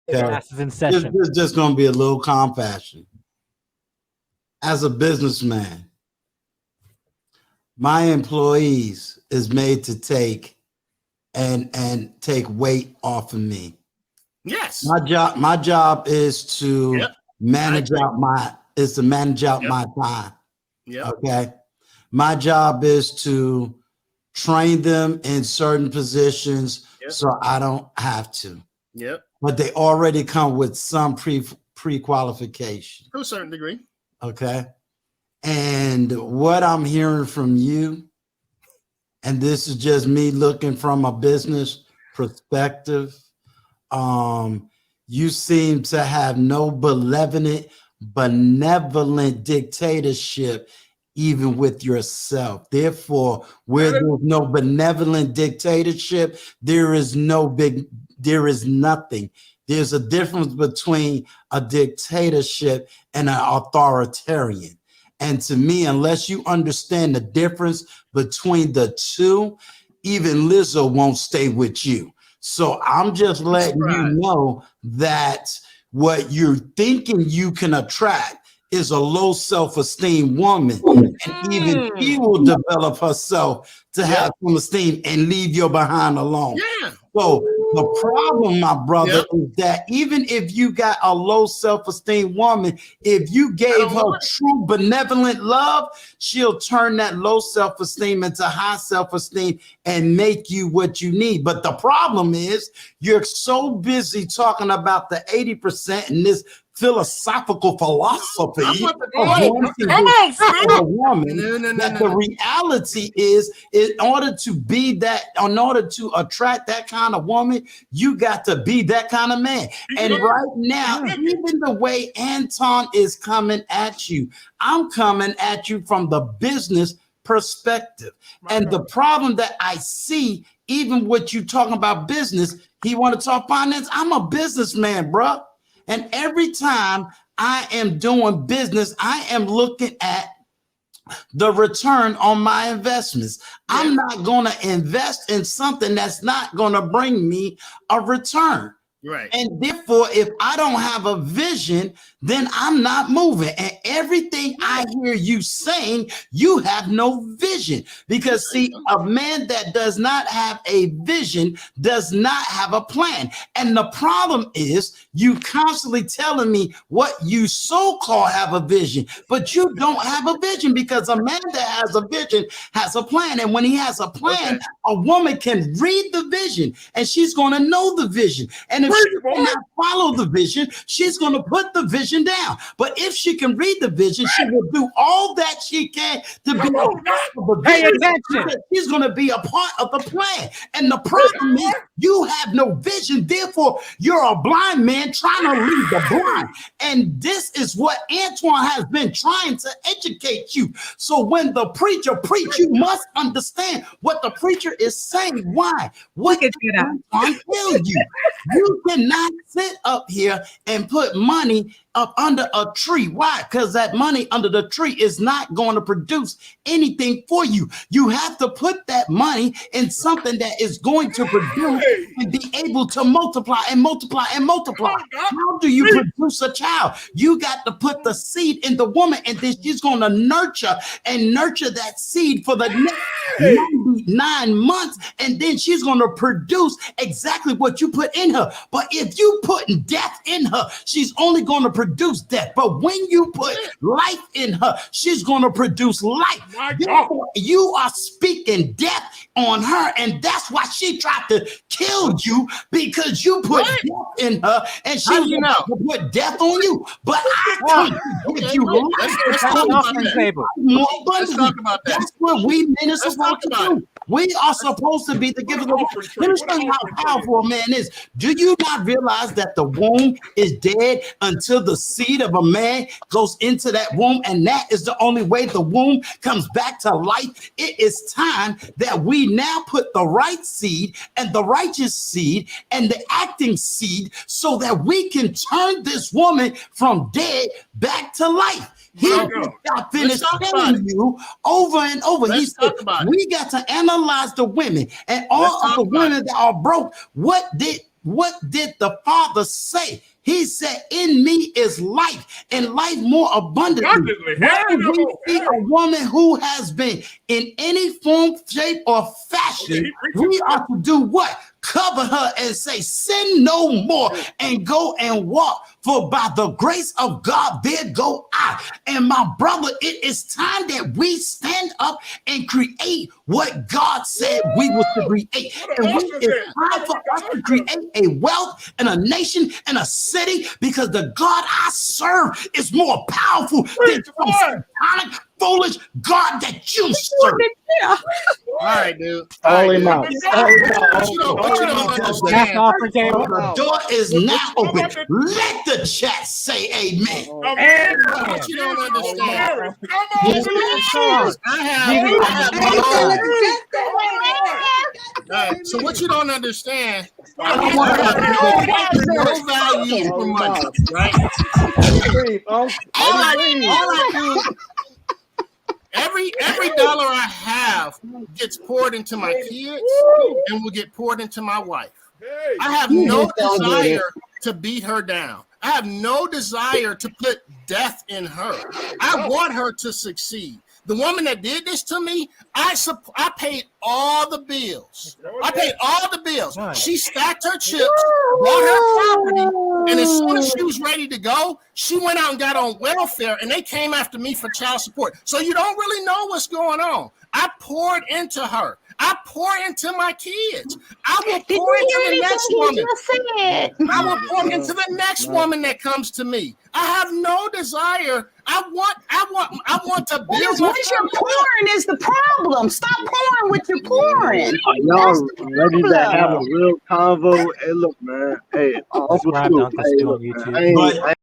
Classes in session. This is just going to be a little compassion. As a businessman, my employees is made to take and take weight off of me. Yes. My job is to manage out my my time. Yep. Okay. My job is to train them in certain positions so I don't have to. Yep. But they already come with some pre-qualification. To a certain degree. Okay. And what I'm hearing from you, and this is just me looking from a business perspective, you seem to have no benevolent dictatorship even with yourself. Therefore, where there's no benevolent dictatorship, there is nothing. There's a difference between a dictatorship and an authoritarian. And to me, unless you understand the difference between the two, even Lizzo won't stay with you. So I'm just letting you know that what you're thinking you can attract is a low self-esteem woman. And even she will develop herself to have some esteem and leave your behind alone. Yeah. So the problem, my brother, is that even if you got a low self-esteem woman, if you gave her true benevolent love, she'll turn that low self-esteem into high self-esteem and make you what you need. But the problem is you're so busy talking about the 80% and this philosophical philosophy of wanting a woman, that the reality is, in order to be that, in order to attract that kind of woman, you got to be that kind of man. And right now, even the way Anton is coming at you, I'm coming at you from the business perspective. And the problem that I see, even with you talking about business, he want to talk finance. I'm a businessman, bro. And every time I am doing business, I am looking at the return on my investments. I'm not going to invest in something that's not going to bring me a return. Right. And therefore, if I don't have a vision, then I'm not moving. And everything I hear you saying, you have no vision. Because see, a man that does not have a vision does not have a plan. And the problem is you constantly telling me what you so-called have a vision, but you don't have a vision, because a man that has a vision has a plan. And when he has a plan, a woman can read the vision and she's going to know the vision. And if she cannot follow the vision, she's going to put the vision down. But if she can read the vision, she will do all that she can to be a part of the vision. She's going to be a part of the plan. And the problem is you have no vision. Therefore, you're a blind man trying to lead the blind. And this is what Antoine has been trying to educate you. So when the preacher preach, you must understand what the preacher is saying. Why? What did Antoine tell you? You cannot sit up here and put money up under a tree. Why? Because that money under the tree is not going to produce anything for you. You have to put that money in something that is going to produce and be able to multiply and multiply and multiply. How do you produce a child? You got to put the seed in the woman, and then she's going to nurture that seed for the next 99 months, and then she's going to produce exactly what you put in her. But if you put death in her, she's only going to produce death. But when you put life in her, she's going to produce life. You are speaking death on her, and that's why she tried to kill you, because you put death in her, and she's going to put death on you. But I can't give you life. Let's talk about that. That's what we men are supposed to do. We are supposed to be the givers of life. Let me show you how powerful a man is. Do you not realize that the womb is dead until the seed of a man goes into that womb? And that is the only way the womb comes back to life. It is time that we now put the right seed and the righteous seed and the acting seed so that we can turn this woman from dead back to life. He got finished telling you over and over. He said, we got to analyze the women and all of the women that are broke. What did what did the Father say? He said, in me is life and life more abundantly. When we see a woman who has been in any form, shape, or fashion, we are to do what? Cover her and say, sin no more, and go and walk. For by the grace of God, there go I. And my brother, it is time that we stand up and create what God said we were to create. And it's time for us to create a wealth and a nation and a city, because the God I serve is more powerful than some satanic, foolish God that you serve. All right, dude. All him out. The door is now open. Let the chat say amen. What you don't understand. So what you don't understand, I have no value for money, right? All I do, every dollar I have gets poured into my kids and will get poured into my wife. I have no desire to beat her down. I have no desire to put death in her. I want her to succeed. The woman that did this to me, I paid all the bills. I paid all the bills. She stacked her chips, bought her property, and as soon as she was ready to go, she went out and got on welfare, and they came after me for child support. So you don't really know what's going on. I poured into her. I pour into my kids. I will pour into the next woman. I will pour into the next woman that comes to me. I have no desire. I want to build. What you're pouring is the problem. Stop pouring what you're pouring. Y'all ready to have a real convo? Hey, look, man. Hey, I